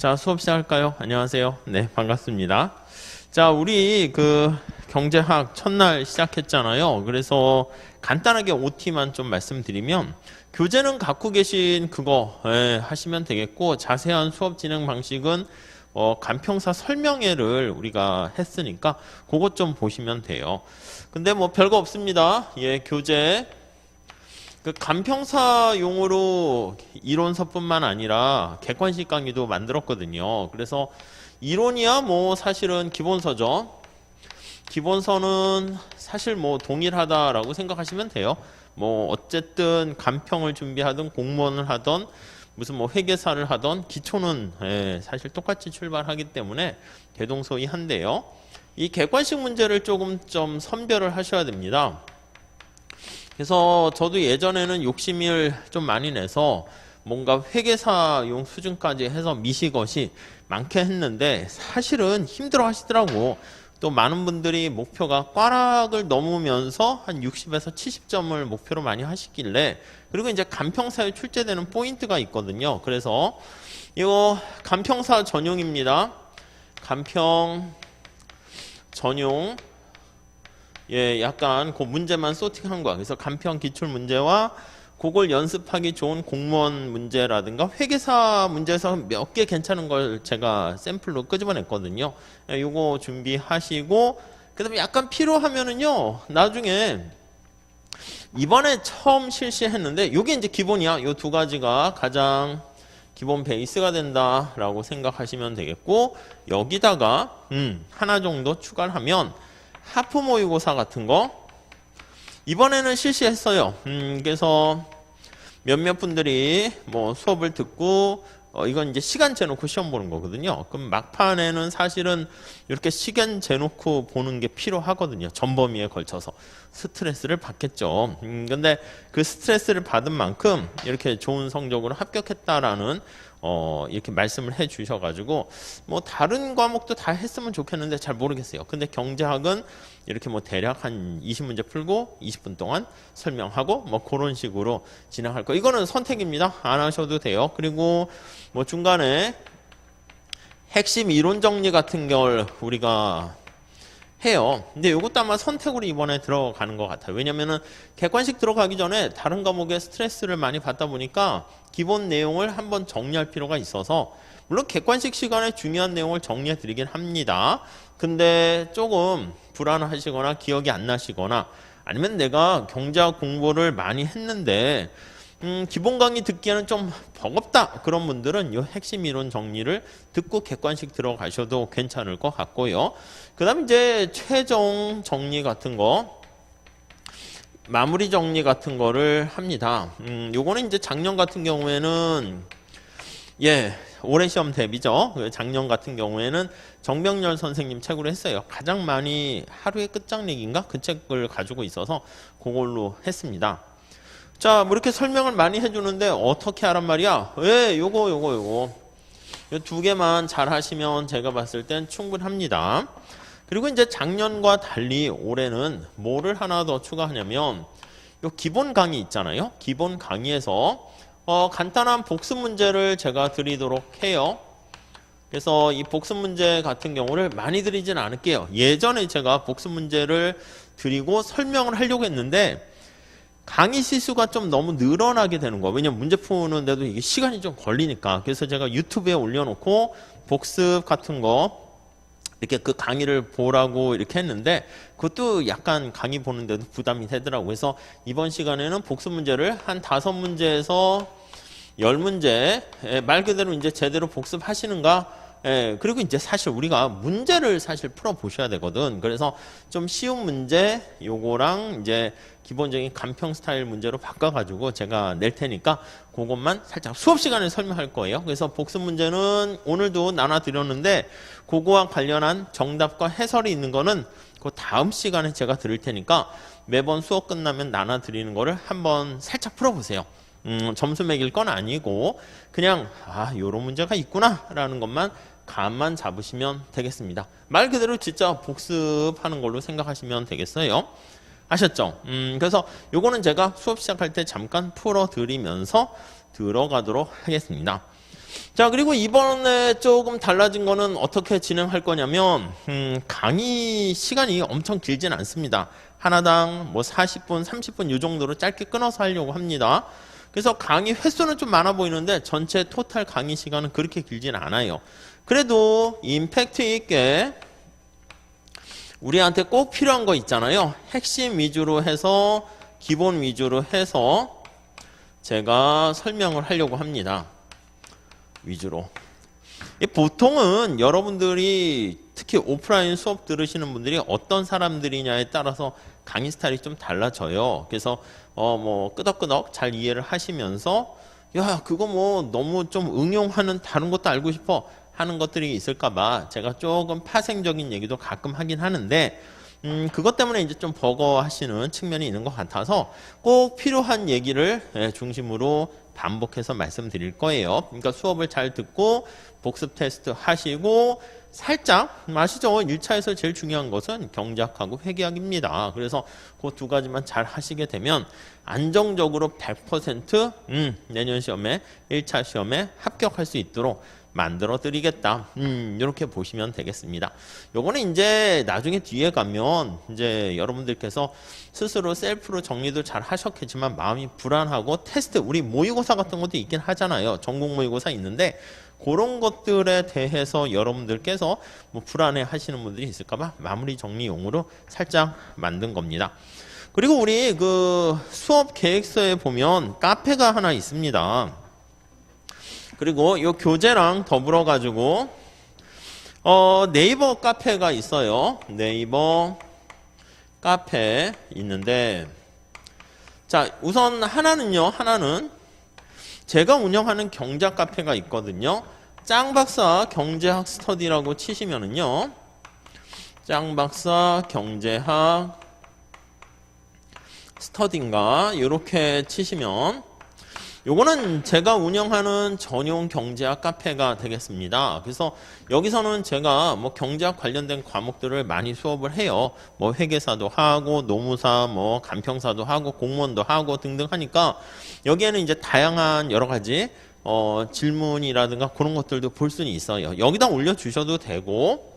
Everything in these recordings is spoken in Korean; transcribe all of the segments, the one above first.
자, 수업 시작할까요? 안녕하세요. 네, 반갑습니다. 자, 우리 경제학 첫날 시작했잖아요. 그래서 간단하게 OT만 좀 말씀드리면 교재는 갖고 계신 그거 하시면 되겠고, 자세한 수업 진행 방식은 간평사 설명회를 우리가 했으니까 그것 좀 보시면 돼요. 근데 뭐 별거 없습니다. 예, 교재 간평사용으로 이론서뿐만 아니라 객관식 강의도 만들었거든요. 그래서 이론이야 뭐 사실은 기본서죠. 기본서는 사실 뭐 동일하다라고 생각하시면 돼요. 뭐 어쨌든 간평을 준비하든 공무원을 하든 무슨 뭐 회계사를 하든 기초는 사실 똑같이 출발하기 때문에 대동소이한데요. 이 객관식 문제를 조금 좀 선별을 하셔야 됩니다. 그래서 저도 예전에는 욕심을 좀 많이 내서 뭔가 회계사용 수준까지 해서 미시것이 많게 했는데 사실은 힘들어 하시더라고. 또 많은 분들이 목표가 꽈락을 넘으면서 한 60에서 70점을 목표로 많이 하시길래, 그리고 이제 간평사에 출제되는 포인트가 있거든요. 그래서 이거 간평사 전용입니다. 간평 전용. 예, 약간 그 문제만 소팅한 거야. 그래서 간평 기출 문제와 그걸 연습하기 좋은 공무원 문제라든가 회계사 문제에서 몇 개 괜찮은 걸 제가 샘플로 끄집어냈거든요. 예, 요거 준비하시고, 그 다음에 약간 필요하면은요, 나중에 이번에 처음 실시했는데 요게 이제 기본이야. 요 두 가지가 가장 기본 베이스가 된다라고 생각하시면 되겠고, 여기다가 하나 정도 추가를 하면 하프 모의고사 같은 거 이번에는 실시했어요. 그래서 몇몇 분들이 뭐 수업을 듣고 이건 이제 시간 재놓고 시험 보는 거거든요. 그럼 막판에는 사실은 이렇게 시간 재놓고 보는 게 필요하거든요. 전범위에 걸쳐서 스트레스를 받겠죠. 근데 그 스트레스를 받은 만큼 이렇게 좋은 성적으로 합격했다라는 이렇게 말씀을 해 주셔가지고, 뭐 다른 과목도 다 했으면 좋겠는데 잘 모르겠어요. 근데 경제학은 이렇게 뭐 대략 한 20문제 풀고 20분 동안 설명하고 뭐 그런 식으로 진행할 거. 이거는 선택입니다. 안 하셔도 돼요. 그리고 뭐 중간에 핵심 이론 정리 같은 걸 우리가 해요. 근데 이것도 아마 선택으로 이번에 들어가는 것 같아요. 왜냐면은 객관식 들어가기 전에 다른 과목에 스트레스를 많이 받다 보니까 기본 내용을 한번 정리할 필요가 있어서, 물론 객관식 시간에 중요한 내용을 정리해 드리긴 합니다. 근데 조금 불안하시거나 기억이 안 나시거나 아니면 내가 경제학 공부를 많이 했는데 기본 강의 듣기에는 좀 버겁다, 그런 분들은 이 핵심 이론 정리를 듣고 객관식 들어가셔도 괜찮을 것 같고요. 그 다음에 이제 최종 정리 같은 거, 마무리 정리 같은 거를 합니다. 요거는 이제 작년 같은 경우에는 올해 시험 대비죠. 작년 같은 경우에는 정병렬 선생님 책으로 했어요. 가장 많이 하루의 끝장내기인가? 그 책을 가지고 있어서 그걸로 했습니다. 자, 뭐 이렇게 설명을 많이 해주는데 어떻게 하란 말이야? 요거 요 두 개만 잘 하시면 제가 봤을 땐 충분합니다. 그리고 이제 작년과 달리 올해는 뭐를 하나 더 추가하냐면, 요 기본 강의 있잖아요. 기본 강의에서 간단한 복습 문제를 제가 드리도록 해요. 그래서 이 복습 문제 같은 경우를 많이 드리진 않을게요. 예전에 제가 복습 문제를 드리고 설명을 하려고 했는데 강의 시수가 좀 너무 늘어나게 되는 거예요. 왜냐면 문제 푸는데도 이게 시간이 좀 걸리니까. 그래서 제가 유튜브에 올려놓고 복습 같은 거 이렇게 그 강의를 보라고 이렇게 했는데, 그것도 약간 강의 보는데도 부담이 되더라고요. 그래서 이번 시간에는 복습 문제를 한 5문제에서 10문제, 말 그대로 이제 제대로 복습하시는가? 그리고 이제 사실 우리가 문제를 사실 풀어보셔야 되거든. 그래서 좀 쉬운 문제, 요거랑 이제 기본적인 간평 스타일 문제로 바꿔가지고 제가 낼 테니까 그것만 살짝 수업 시간에 설명할 거예요. 그래서 복습 문제는 오늘도 나눠드렸는데, 그거와 관련한 정답과 해설이 있는 거는 그 다음 시간에 제가 드릴 테니까 매번 수업 끝나면 나눠드리는 거를 한번 살짝 풀어보세요. 점수 매길 건 아니고 그냥 요런 문제가 있구나 라는 것만 감만 잡으시면 되겠습니다. 말 그대로 진짜 복습하는 걸로 생각하시면 되겠어요. 아셨죠? 그래서 요거는 제가 수업 시작할 때 잠깐 풀어드리면서 들어가도록 하겠습니다. 자, 그리고 이번에 조금 달라진 거는 어떻게 진행할 거냐면 강의 시간이 엄청 길진 않습니다. 하나당 뭐 40분, 30분 이 정도로 짧게 끊어서 하려고 합니다. 그래서 강의 횟수는 좀 많아 보이는데 전체 토탈 강의 시간은 그렇게 길진 않아요. 그래도 임팩트 있게 우리한테 꼭 필요한 거 있잖아요. 핵심 위주로 해서 기본 위주로 해서 제가 설명을 하려고 합니다. 위주로. 보통은 여러분들이 특히 오프라인 수업 들으시는 분들이 어떤 사람들이냐에 따라서 강의 스타일이 좀 달라져요. 그래서 뭐 끄덕끄덕 잘 이해를 하시면서 야, 그거 뭐 너무 좀 응용하는 다른 것도 알고 싶어 하는 것들이 있을까봐 제가 조금 파생적인 얘기도 가끔 하긴 하는데 그것 때문에 이제 좀 버거워하시는 측면이 있는 것 같아서 꼭 필요한 얘기를 중심으로 반복해서 말씀드릴 거예요. 그러니까 수업을 잘 듣고 복습 테스트 하시고 살짝 아시죠? 1차에서 제일 중요한 것은 경작하고 회계학입니다. 그래서 그 두 가지만 잘 하시게 되면 안정적으로 100% 내년 시험에 1차 시험에 합격할 수 있도록 만들어 드리겠다. 이렇게 보시면 되겠습니다. 요거는 이제 나중에 뒤에 가면 이제 여러분들께서 스스로 셀프로 정리도 잘 하셨겠지만 마음이 불안하고 테스트, 우리 모의고사 같은 것도 있긴 하잖아요. 전국 모의고사 있는데 그런 것들에 대해서 여러분들께서 뭐 불안해 하시는 분들이 있을까봐 마무리 정리용으로 살짝 만든 겁니다. 그리고 우리 그 수업 계획서에 보면 카페가 하나 있습니다. 그리고 이 교재랑 더불어 가지고 네이버 카페가 있어요. 네이버 카페 있는데 자, 우선 하나는 제가 운영하는 경작 카페가 있거든요. 짱박사 경제학 스터디라고 치시면은요. 짱박사 경제학 스터디인가 이렇게 치시면 요거는 제가 운영하는 전용 경제학 카페가 되겠습니다. 그래서 여기서는 제가 뭐 경제학 관련된 과목들을 많이 수업을 해요. 뭐 회계사도 하고 노무사, 뭐 간평사도 하고 공무원도 하고 등등 하니까 여기에는 이제 다양한 여러 가지 질문이라든가 그런 것들도 볼 수는 있어요. 여기다 올려주셔도 되고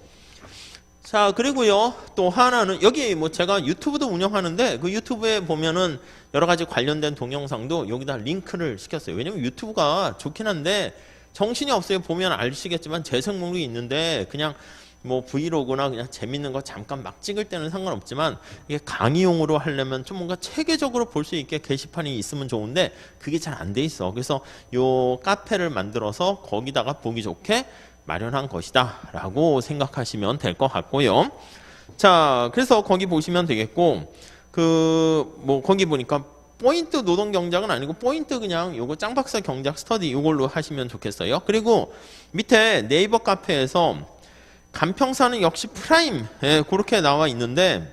자, 그리고요, 또 하나는, 여기 뭐 제가 유튜브도 운영하는데, 그 유튜브에 보면은 여러 가지 관련된 동영상도 여기다 링크를 시켰어요. 왜냐면 유튜브가 좋긴 한데, 정신이 없어요. 보면 아시겠지만 재생 목록이 있는데, 그냥 뭐 브이로그나 그냥 재밌는 거 잠깐 막 찍을 때는 상관없지만, 이게 강의용으로 하려면 좀 뭔가 체계적으로 볼 수 있게 게시판이 있으면 좋은데, 그게 잘 안 돼 있어. 그래서 요 카페를 만들어서 거기다가 보기 좋게 마련한 것이다 라고 생각하시면 될 것 같고요. 자, 그래서 거기 보시면 되겠고 뭐 거기 보니까 포인트 노동 경작은 아니고 포인트 그냥 요거 짱박사 경작 스터디 요걸로 하시면 좋겠어요. 그리고 밑에 네이버 카페에서 간평사는 역시 프라임 그렇게 나와 있는데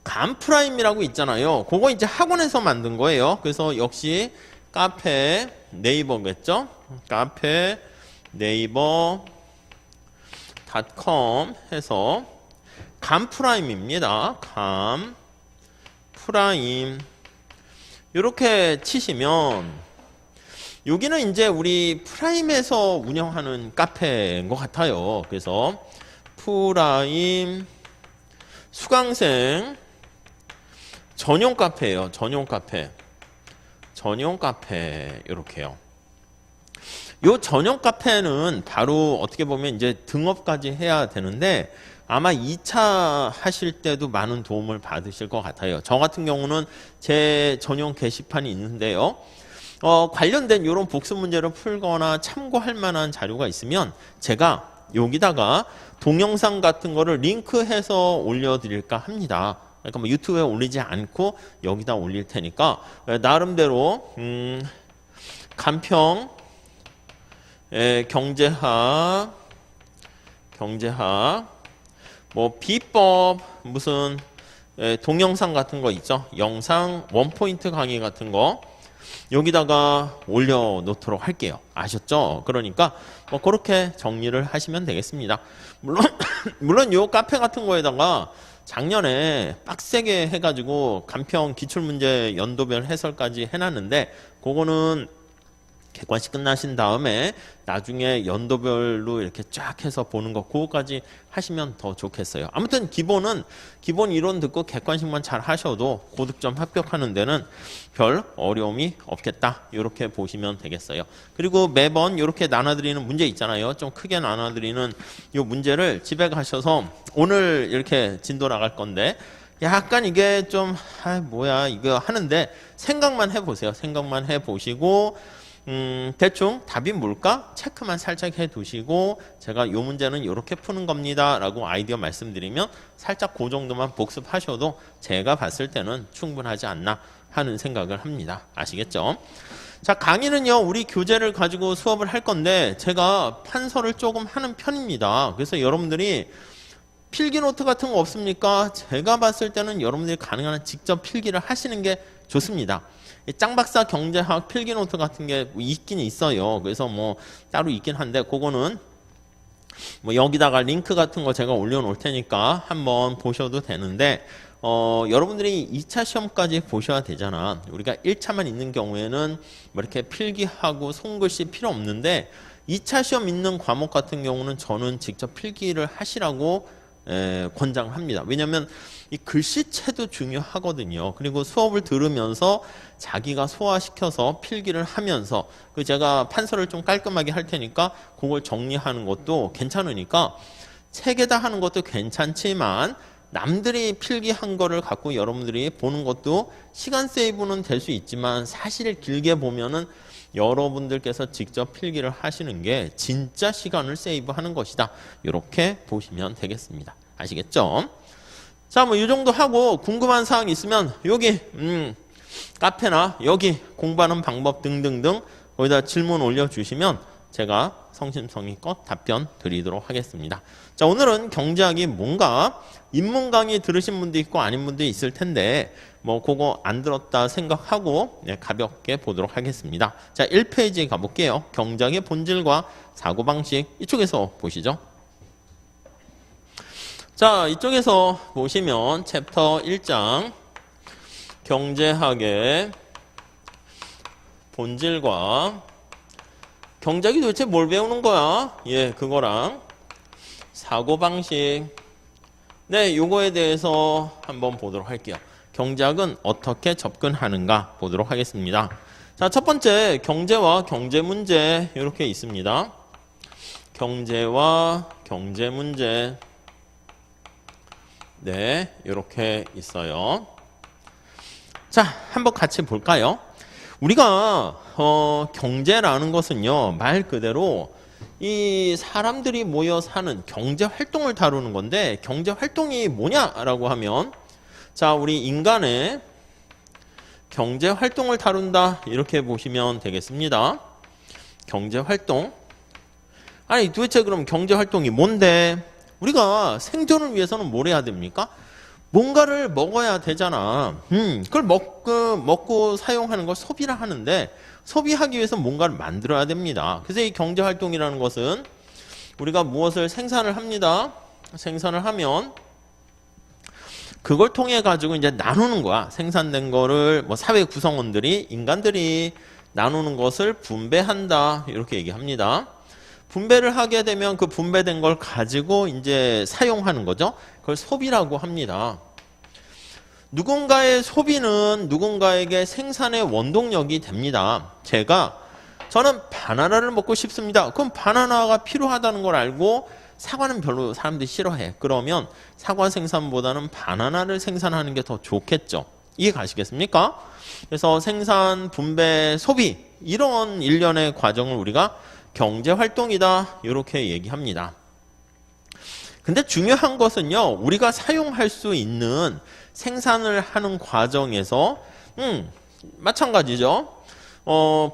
간프라임이라고 있잖아요. 그거 이제 학원에서 만든 거예요. 그래서 역시 카페 네이버겠죠. 카페 네이버 .com 해서 간프라임입니다. 간프라임 이렇게 치시면 여기는 이제 우리 프라임에서 운영하는 카페인 것 같아요. 그래서 프라임 수강생 전용 카페예요. 전용 카페 이렇게요. 요 전용 카페는 바로 어떻게 보면 이제 등업까지 해야 되는데 아마 2차 하실 때도 많은 도움을 받으실 것 같아요. 저 같은 경우는 제 전용 게시판이 있는데요. 관련된 이런 복습 문제를 풀거나 참고할 만한 자료가 있으면 제가 여기다가 동영상 같은 거를 링크해서 올려드릴까 합니다. 그러니까 뭐 유튜브에 올리지 않고 여기다 올릴 테니까 나름대로 간평 경제학 뭐 비법 무슨 동영상 같은 거 있죠. 영상 원포인트 강의 같은 거 여기다가 올려놓도록 할게요. 아셨죠? 그러니까 뭐 그렇게 정리를 하시면 되겠습니다. 물론 요 카페 같은 거에다가 작년에 빡세게 해가지고 간평 기출문제 연도별 해설까지 해놨는데 그거는 객관식 끝나신 다음에 나중에 연도별로 이렇게 쫙 해서 보는 거 그거까지 하시면 더 좋겠어요. 아무튼 기본 이론 듣고 객관식만 잘 하셔도 고득점 합격하는 데는 별 어려움이 없겠다. 이렇게 보시면 되겠어요. 그리고 매번 이렇게 나눠드리는 문제 있잖아요. 좀 크게 나눠드리는 이 문제를 집에 가셔서 오늘 이렇게 진도 나갈 건데 약간 이게 좀 뭐야 이거 하는데 생각만 해보세요. 생각만 해보시고 대충 답이 뭘까? 체크만 살짝 해두시고 제가 이 문제는 이렇게 푸는 겁니다 라고 아이디어 말씀드리면 살짝 그 정도만 복습하셔도 제가 봤을 때는 충분하지 않나 하는 생각을 합니다. 아시겠죠? 자, 강의는요 우리 교재를 가지고 수업을 할 건데 제가 판서를 조금 하는 편입니다. 그래서 여러분들이 필기노트 같은 거 없습니까? 제가 봤을 때는 여러분들이 가능한 한 직접 필기를 하시는 게 좋습니다. 짱박사 경제학 필기노트 같은 게 있긴 있어요. 그래서 뭐 따로 있긴 한데 그거는 뭐 여기다가 링크 같은 거 제가 올려놓을 테니까 한번 보셔도 되는데 여러분들이 2차 시험까지 보셔야 되잖아. 우리가 1차만 있는 경우에는 뭐 이렇게 필기하고 손글씨 필요 없는데 2차 시험 있는 과목 같은 경우는 저는 직접 필기를 하시라고 권장합니다. 왜냐하면 이 글씨체도 중요하거든요. 그리고 수업을 들으면서 자기가 소화시켜서 필기를 하면서 제가 판서를 좀 깔끔하게 할 테니까 그걸 정리하는 것도 괜찮으니까 책에다 하는 것도 괜찮지만 남들이 필기한 거를 갖고 여러분들이 보는 것도 시간 세이브는 될 수 있지만 사실 길게 보면은 여러분들께서 직접 필기를 하시는 게 진짜 시간을 세이브하는 것이다. 이렇게 보시면 되겠습니다. 아시겠죠? 자, 뭐 이 정도 하고 궁금한 사항 있으면 여기 카페나 여기 공부하는 방법 등등등 거기다 질문 올려주시면 제가 성심성의껏 답변 드리도록 하겠습니다. 자, 오늘은 경제학이 뭔가 입문 강의 들으신 분도 있고 아닌 분도 있을 텐데 뭐 그거 안 들었다 생각하고 가볍게 보도록 하겠습니다. 자, 1페이지 가볼게요. 경제학의 본질과 사고방식 이쪽에서 보시죠. 자, 이쪽에서 보시면 챕터 1장 경제학의 본질과 경제학이 도대체 뭘 배우는 거야? 예, 그거랑 사고방식. 네, 요거에 대해서 한번 보도록 할게요. 경제학은 어떻게 접근하는가 보도록 하겠습니다. 자, 첫 번째 경제와 경제 문제 이렇게 있습니다. 경제와 경제 문제. 네, 이렇게 있어요. 자, 한번 같이 볼까요? 우리가 경제라는 것은요, 말 그대로 이 사람들이 모여 사는 경제 활동을 다루는 건데 경제 활동이 뭐냐라고 하면 자, 우리 인간의 경제 활동을 다룬다 이렇게 보시면 되겠습니다. 경제 활동. 아니 도대체 그럼 경제 활동이 뭔데? 우리가 생존을 위해서는 뭘 해야 됩니까? 뭔가를 먹어야 되잖아. 그걸 먹고 사용하는 걸 소비를 하는데 소비하기 위해서 뭔가를 만들어야 됩니다. 그래서 이 경제 활동이라는 것은 우리가 무엇을 생산을 합니다. 생산을 하면 그걸 통해 가지고 이제 나누는 거야. 생산된 거를 뭐 사회 구성원들이 인간들이 나누는 것을 분배한다 이렇게 얘기합니다. 분배를 하게 되면 그 분배된 걸 가지고 이제 사용하는 거죠. 그걸 소비라고 합니다. 누군가의 소비는 누군가에게 생산의 원동력이 됩니다. 저는 바나나를 먹고 싶습니다. 그럼 바나나가 필요하다는 걸 알고 사과는 별로 사람들이 싫어해. 그러면 사과 생산보다는 바나나를 생산하는 게 더 좋겠죠. 이해 가시겠습니까? 그래서 생산, 분배, 소비 이런 일련의 과정을 우리가 경제활동이다 이렇게 얘기합니다. 근데 중요한 것은요, 우리가 사용할 수 있는 생산을 하는 과정에서 마찬가지죠.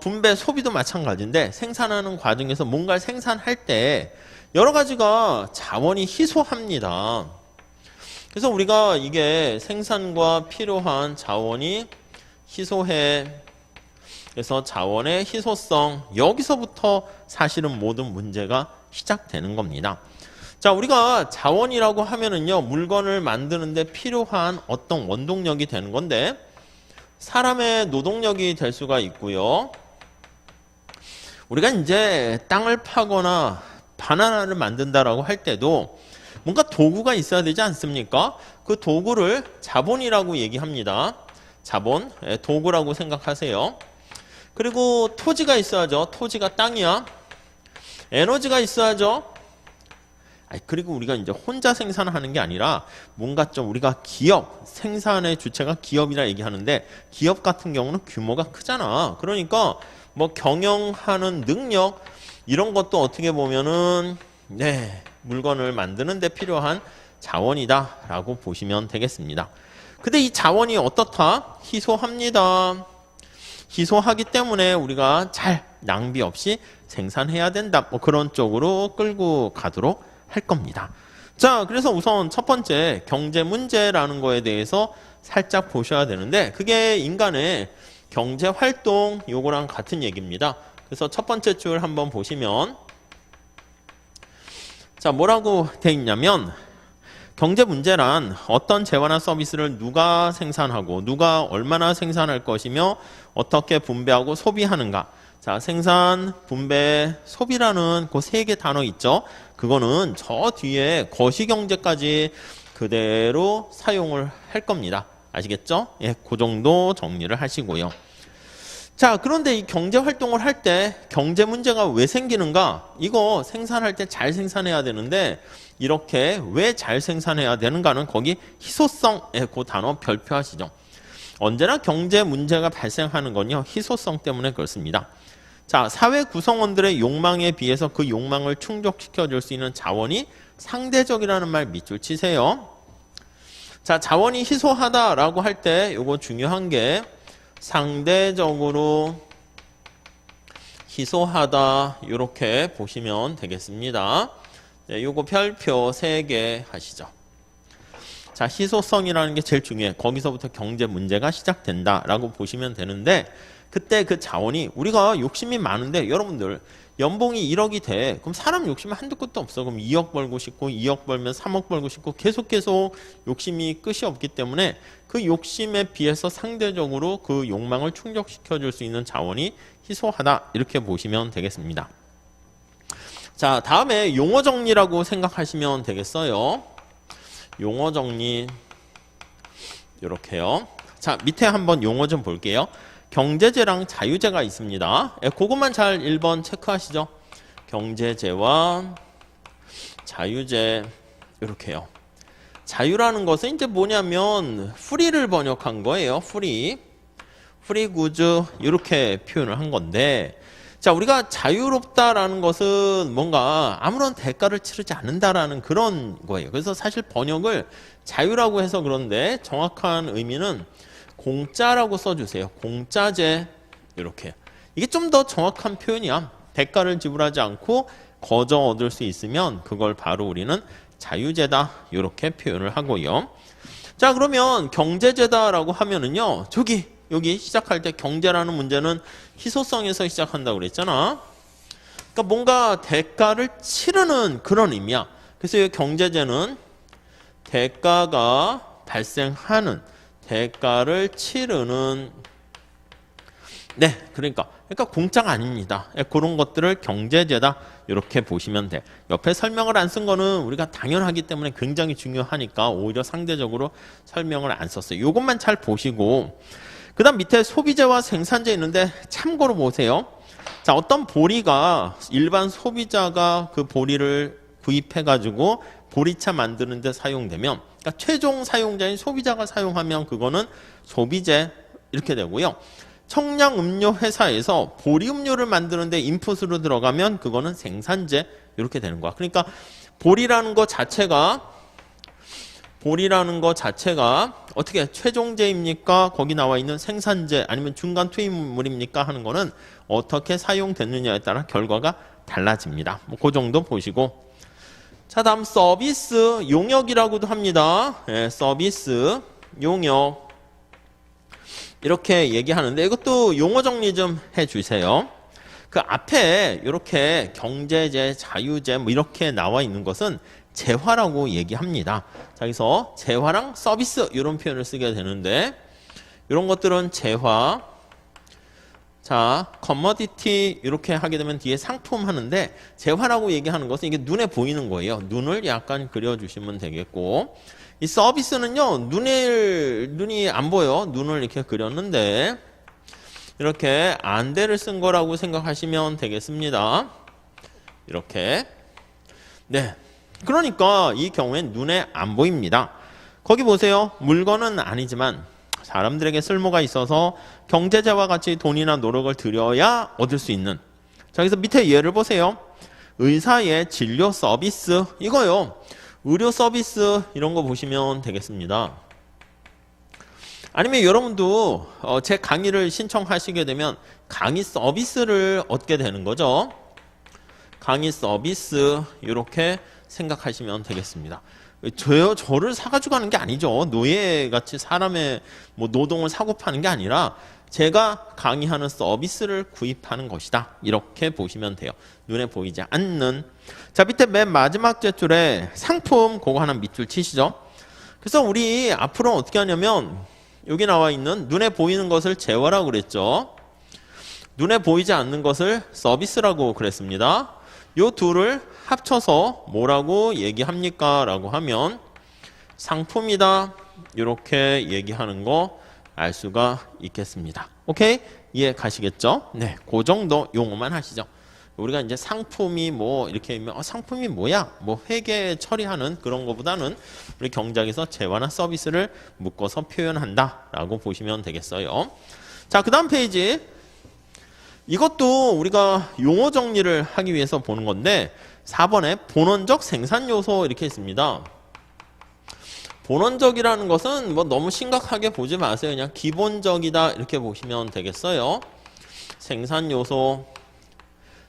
분배, 소비도 마찬가지인데 생산하는 과정에서 뭔가를 생산할 때 여러 가지가 자원이 희소합니다. 그래서 우리가 이게 생산과 필요한 자원이 희소해. 그래서 자원의 희소성, 여기서부터 사실은 모든 문제가 시작되는 겁니다. 자, 우리가 자원이라고 하면은요, 물건을 만드는데 필요한 어떤 원동력이 되는 건데, 사람의 노동력이 될 수가 있고요. 우리가 이제 땅을 파거나 바나나를 만든다라고 할 때도 뭔가 도구가 있어야 되지 않습니까? 그 도구를 자본이라고 얘기합니다. 자본, 도구라고 생각하세요. 그리고 토지가 있어야죠. 토지가 땅이야. 에너지가 있어야죠. 그리고 우리가 이제 혼자 생산하는 게 아니라 뭔가 좀 우리가 기업, 생산의 주체가 기업이라 얘기하는데 기업 같은 경우는 규모가 크잖아. 그러니까 뭐 경영하는 능력 이런 것도 어떻게 보면은 물건을 만드는 데 필요한 자원이다라고 보시면 되겠습니다. 근데 이 자원이 어떻다? 희소합니다. 희소하기 때문에 우리가 잘 낭비 없이 생산해야 된다. 뭐 그런 쪽으로 끌고 가도록 할 겁니다. 자, 그래서 우선 첫 번째 경제 문제라는 거에 대해서 살짝 보셔야 되는데 그게 인간의 경제 활동 요거랑 같은 얘기입니다. 그래서 첫 번째 줄 한번 보시면 자, 뭐라고 돼 있냐면 경제 문제란 어떤 재화나 서비스를 누가 생산하고 누가 얼마나 생산할 것이며 어떻게 분배하고 소비하는가. 자, 생산, 분배, 소비라는 그 세 개 단어 있죠. 그거는 저 뒤에 거시경제까지 그대로 사용을 할 겁니다. 아시겠죠? 예, 그 정도 정리를 하시고요. 자, 그런데 이 경제 활동을 할 때 경제 문제가 왜 생기는가? 이거 생산할 때 잘 생산해야 되는데 이렇게 왜 잘 생산해야 되는가는 거기 희소성의 그 단어 별표하시죠. 언제나 경제 문제가 발생하는 건요. 희소성 때문에 그렇습니다. 자, 사회 구성원들의 욕망에 비해서 그 욕망을 충족시켜 줄 수 있는 자원이 상대적이라는 말 밑줄 치세요. 자, 자원이 희소하다라고 할 때 요거 중요한 게 상대적으로 희소하다 이렇게 보시면 되겠습니다. 네, 요거 별표 3개 하시죠. 자, 희소성이라는 게 제일 중요해. 거기서부터 경제 문제가 시작된다라고 보시면 되는데 그때 그 자원이 우리가 욕심이 많은데 여러분들 연봉이 1억이 돼. 그럼 사람 욕심은 한두 끝도 없어. 그럼 2억 벌고 싶고 2억 벌면 3억 벌고 싶고 계속 욕심이 끝이 없기 때문에 그 욕심에 비해서 상대적으로 그 욕망을 충족시켜 줄 수 있는 자원이 희소하다 이렇게 보시면 되겠습니다. 자, 다음에 용어 정리라고 생각하시면 되겠어요. 용어 정리 이렇게요. 자, 밑에 한번 용어 좀 볼게요. 경제제랑 자유제가 있습니다. 그것만 잘 1번 체크하시죠. 경제제와 자유제 이렇게요. 자유라는 것은 이제 뭐냐면 프리를 번역한 거예요. 프리 구즈 이렇게 표현을 한 건데 자, 우리가 자유롭다라는 것은 뭔가 아무런 대가를 치르지 않는다라는 그런 거예요. 그래서 사실 번역을 자유라고 해서 그런데 정확한 의미는 공짜라고 써주세요. 공짜제 이렇게. 이게 좀 더 정확한 표현이야. 대가를 지불하지 않고 거저 얻을 수 있으면 그걸 바로 우리는 자유제다 이렇게 표현을 하고요. 자, 그러면 경제제다라고 하면은요. 여기 시작할 때 경제라는 문제는 희소성에서 시작한다고 그랬잖아. 그러니까 뭔가 대가를 치르는 그런 의미야. 그래서 이 경제제는 대가가 발생하는 대가를 치르는 그러니까 공짜가 아닙니다. 그런 것들을 경제제다 이렇게 보시면 돼. 옆에 설명을 안 쓴 거는 우리가 당연하기 때문에 굉장히 중요하니까 오히려 상대적으로 설명을 안 썼어요. 이것만 잘 보시고 그 다음 밑에 소비재와 생산재 있는데 참고로 보세요. 자, 어떤 보리가 일반 소비자가 그 보리를 구입해가지고 보리차 만드는 데 사용되면 그러니까 최종 사용자인 소비자가 사용하면 그거는 소비재 이렇게 되고요. 청량음료 회사에서 보리음료를 만드는 데 인풋으로 들어가면 그거는 생산재 이렇게 되는 거야. 그러니까 보리라는 것 자체가 어떻게 최종재입니까? 거기 나와 있는 생산재 아니면 중간 투입물입니까? 하는 거는 어떻게 사용됐느냐에 따라 결과가 달라집니다. 그 정도 보시고 자, 다음 서비스 용역이라고도 합니다. 서비스 용역 이렇게 얘기하는데 이것도 용어 정리 좀 해주세요. 그 앞에 이렇게 경제제, 자유제 뭐 이렇게 나와 있는 것은 재화라고 얘기합니다. 자, 여기서 재화랑 서비스 이런 표현을 쓰게 되는데 이런 것들은 재화, 자, 커머디티 이렇게 하게 되면 뒤에 상품 하는데 재화라고 얘기하는 것은 이게 눈에 보이는 거예요. 눈을 약간 그려주시면 되겠고 이 서비스는요 눈이 안 보여. 눈을 이렇게 그렸는데 이렇게 안대를 쓴 거라고 생각하시면 되겠습니다. 이렇게 네, 그러니까 이 경우엔 눈에 안 보입니다. 거기 보세요. 물건은 아니지만 사람들에게 쓸모가 있어서 경제재와 같이 돈이나 노력을 들여야 얻을 수 있는. 자, 그래서 밑에 예를 보세요. 의사의 진료 서비스 이거요. 의료 서비스 이런 거 보시면 되겠습니다. 아니면 여러분도 제 강의를 신청하시게 되면 강의 서비스를 얻게 되는 거죠. 강의 서비스 이렇게 생각하시면 되겠습니다. 저를 사가지고 가는 게 아니죠. 노예같이 사람의 뭐 노동을 사고 파는 게 아니라 제가 강의하는 서비스를 구입하는 것이다. 이렇게 보시면 돼요. 눈에 보이지 않는. 자, 밑에 맨 마지막 줄에 상품 그거 하나 밑줄 치시죠. 그래서 우리 앞으로 어떻게 하냐면 여기 나와 있는 눈에 보이는 것을 재화라고 그랬죠. 눈에 보이지 않는 것을 서비스라고 그랬습니다. 요 둘을 합쳐서 뭐라고 얘기합니까? 라고 하면 상품이다. 이렇게 얘기하는 거 알 수가 있겠습니다. 오케이? 이해 가시겠죠? 네, 그 정도 용어만 하시죠. 우리가 이제 상품이 뭐 이렇게 하면 상품이 뭐야? 뭐 회계 처리하는 그런 거보다는 우리 경작에서 재화나 서비스를 묶어서 표현한다 라고 보시면 되겠어요. 자, 그 다음 페이지. 이것도 우리가 용어 정리를 하기 위해서 보는 건데 4번에 본원적 생산 요소 이렇게 있습니다. 본원적이라는 것은 뭐 너무 심각하게 보지 마세요. 그냥 기본적이다 이렇게 보시면 되겠어요. 생산 요소.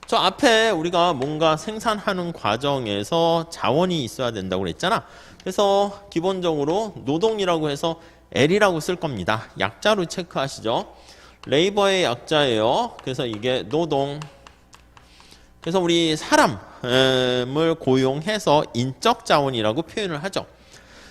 저 앞에 우리가 뭔가 생산하는 과정에서 자원이 있어야 된다고 그랬잖아. 그래서 기본적으로 노동이라고 해서 L이라고 쓸 겁니다. 약자로 체크하시죠. 레이버의 약자예요. 그래서 이게 노동. 그래서 우리 사람을 고용해서 인적 자원이라고 표현을 하죠.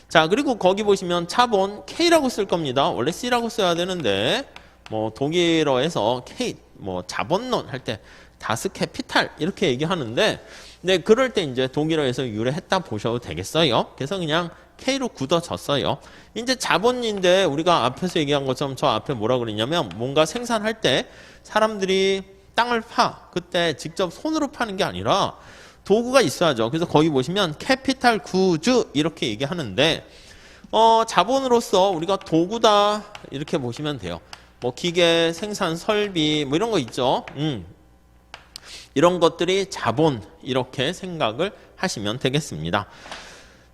자, 그리고 거기 보시면 자본 K라고 쓸 겁니다. 원래 C라고 써야 되는데 뭐 독일어에서 K 뭐 자본론 할 때 다스 캐피탈 이렇게 얘기하는데 네, 그럴 때 이제 독일어에서 유래했다 보셔도 되겠어요. 그래서 그냥 K로 굳어졌어요. 이제 자본인데 우리가 앞에서 얘기한 것처럼 저 앞에 뭐라 그랬냐면 뭔가 생산할 때 사람들이 땅을 그때 직접 손으로 파는 게 아니라 도구가 있어야죠. 그래서 거기 보시면 캐피탈 구즈 이렇게 얘기하는데 자본으로서 우리가 도구다 이렇게 보시면 돼요. 뭐 기계, 생산, 설비 뭐 이런 거 있죠. 이런 것들이 자본 이렇게 생각을 하시면 되겠습니다.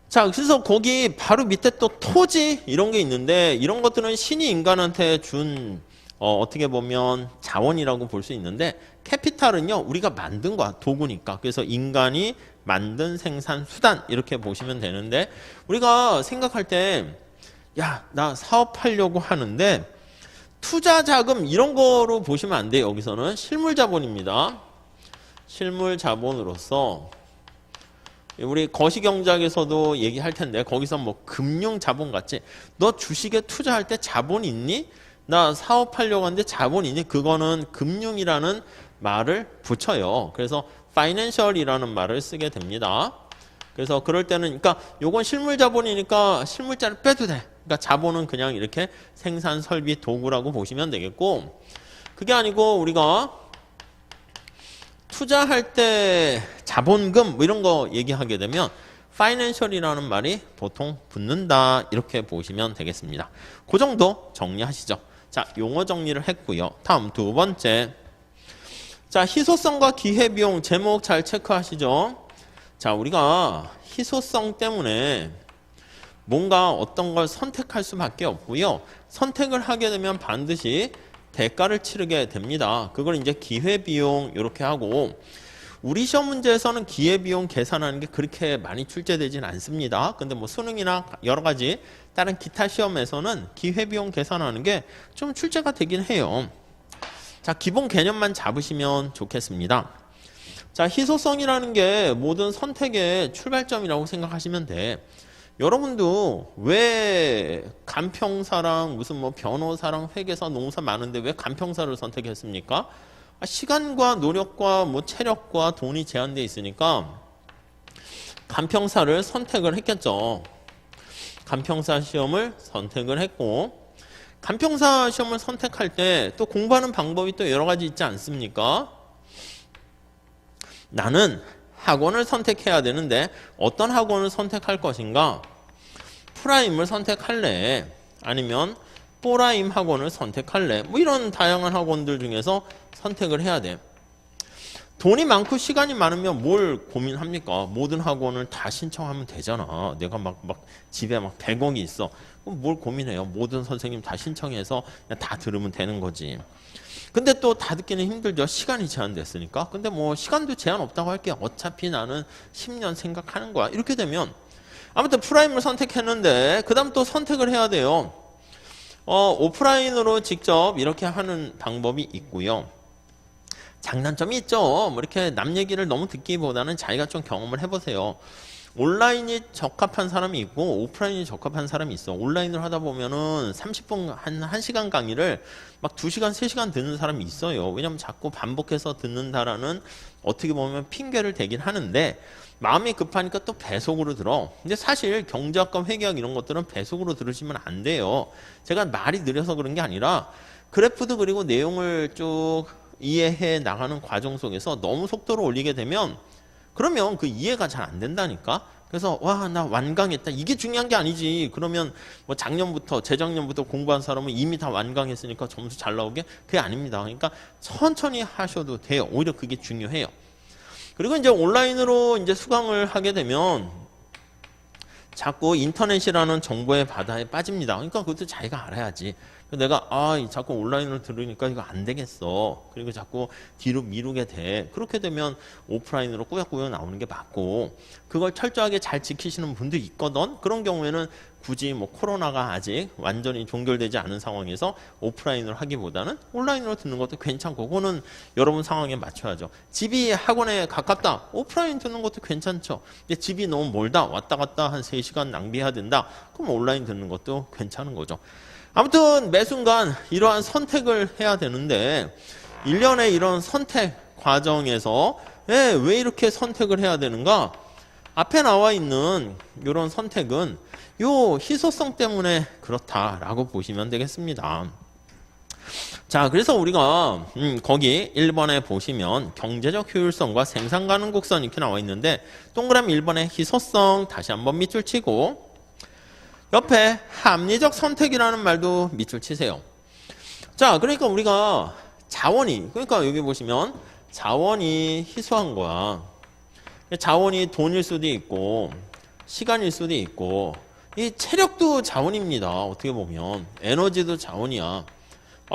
자, 그래서 거기 바로 밑에 또 토지 이런 게 있는데 이런 것들은 신이 인간한테 준 어떻게 보면 자원이라고 볼 수 있는데 캐피탈은요 우리가 만든 거야. 도구니까. 그래서 인간이 만든 생산 수단 이렇게 보시면 되는데 우리가 생각할 때 야, 나 사업하려고 하는데 투자 자금 이런 거로 보시면 안 돼요. 여기서는 실물 자본입니다. 실물 자본으로서 우리 거시경작에서도 얘기할 텐데 거기서 뭐 금융 자본 같지? 너 주식에 투자할 때 자본 있니? 나 사업하려고 하는데 자본 있니? 그거는 금융이라는 말을 붙여요. 그래서 financial이라는 말을 쓰게 됩니다. 그래서 그럴 때는 그러니까 요건 실물 자본이니까 실물자를 빼도 돼. 그러니까 자본은 그냥 이렇게 생산 설비 도구라고 보시면 되겠고 그게 아니고 우리가 투자할 때 자본금 뭐 이런 거 얘기하게 되면 financial이라는 말이 보통 붙는다 이렇게 보시면 되겠습니다. 그 정도 정리하시죠. 자, 용어 정리를 했고요. 다음 두 번째. 자, 희소성과 기회비용 제목 잘 체크하시죠. 자, 우리가 희소성 때문에 뭔가 어떤 걸 선택할 수밖에 없고요. 선택을 하게 되면 반드시 대가를 치르게 됩니다. 그걸 이제 기회비용 이렇게 하고 우리 시험 문제에서는 기회비용 계산하는 게 그렇게 많이 출제되진 않습니다. 근데 뭐 수능이나 여러 가지 다른 기타 시험에서는 기회비용 계산하는 게 좀 출제가 되긴 해요. 자, 기본 개념만 잡으시면 좋겠습니다. 자, 희소성이라는 게 모든 선택의 출발점이라고 생각하시면 돼. 여러분도 왜 간평사랑 무슨 뭐 변호사랑 회계사, 농사 많은데 왜 간평사를 선택했습니까? 시간과 노력과 뭐 체력과 돈이 제한돼 있으니까 간평사를 선택을 했겠죠. 간평사 시험을 선택을 했고, 간평사 시험을 선택할 때 또 공부하는 방법이 또 여러 가지 있지 않습니까? 나는 학원을 선택해야 되는데 어떤 학원을 선택할 것인가? 프라임을 선택할래? 아니면 뽀라임 학원을 선택할래? 뭐 이런 다양한 학원들 중에서 선택을 해야 돼. 돈이 많고 시간이 많으면 뭘 고민합니까? 모든 학원을 다 신청하면 되잖아. 내가 막 집에 막 100억이 있어. 그럼 뭘 고민해요? 모든 선생님 다 신청해서 그냥 다 들으면 되는 거지. 근데 또 다 듣기는 힘들죠. 시간이 제한됐으니까. 근데 뭐 시간도 제한 없다고 할게요. 어차피 나는 10년 생각하는 거야. 이렇게 되면 아무튼 프라임을 선택했는데 그 다음 또 선택을 해야 돼요. 오프라인으로 직접 이렇게 하는 방법이 있고요. 장단점이 있죠. 뭐 이렇게 남 얘기를 너무 듣기보다는 자기가 좀 경험을 해보세요. 온라인이 적합한 사람이 있고 오프라인이 적합한 사람이 있어. 온라인을 하다 보면은 30분, 한 1시간 강의를 막 2시간, 3시간 듣는 사람이 있어요. 왜냐면 자꾸 반복해서 듣는다라는 어떻게 보면 핑계를 대긴 하는데 마음이 급하니까 또 배속으로 들어. 근데 사실 경제학과 회계학 이런 것들은 배속으로 들으시면 안 돼요. 제가 말이 느려서 그런 게 아니라 그래프도 그리고 내용을 쭉 이해해 나가는 과정 속에서 너무 속도를 올리게 되면 그러면 그 이해가 잘 안 된다니까. 그래서 와, 나 완강했다. 이게 중요한 게 아니지. 그러면 뭐 작년부터 재작년부터 공부한 사람은 이미 다 완강했으니까 점수 잘 나오게? 그게 아닙니다. 그러니까 천천히 하셔도 돼요. 오히려 그게 중요해요. 그리고 이제 온라인으로 이제 수강을 하게 되면 자꾸 인터넷이라는 정보의 바다에 빠집니다. 그러니까 그것도 자기가 알아야지. 내가 자꾸 온라인으로 들으니까 이거 안 되겠어. 그리고 자꾸 뒤로 미루게 돼. 그렇게 되면 오프라인으로 꾸역꾸역 나오는 게 맞고, 그걸 철저하게 잘 지키시는 분도 있거든. 그런 경우에는 굳이 뭐 코로나가 아직 완전히 종결되지 않은 상황에서 오프라인으로 하기보다는 온라인으로 듣는 것도 괜찮고, 그거는 여러분 상황에 맞춰야죠. 집이 학원에 가깝다. 오프라인 듣는 것도 괜찮죠. 근데 집이 너무 멀다. 왔다 갔다 한 3시간 낭비해야 된다. 그럼 온라인 듣는 것도 괜찮은 거죠. 아무튼 매 순간 이러한 선택을 해야 되는데 1년의 이런 선택 과정에서 왜 이렇게 선택을 해야 되는가? 앞에 나와 있는 이런 선택은 요 희소성 때문에 그렇다라고 보시면 되겠습니다. 자, 그래서 우리가 거기 1번에 보시면 경제적 효율성과 생산 가능곡선 이렇게 나와 있는데 동그라미 1번에 희소성 다시 한번 밑줄 치고 옆에 합리적 선택이라는 말도 밑줄 치세요. 자, 그러니까 우리가 자원이, 그러니까 여기 보시면 자원이 희소한 거야. 자원이 돈일 수도 있고 시간일 수도 있고 이 체력도 자원입니다. 어떻게 보면 에너지도 자원이야.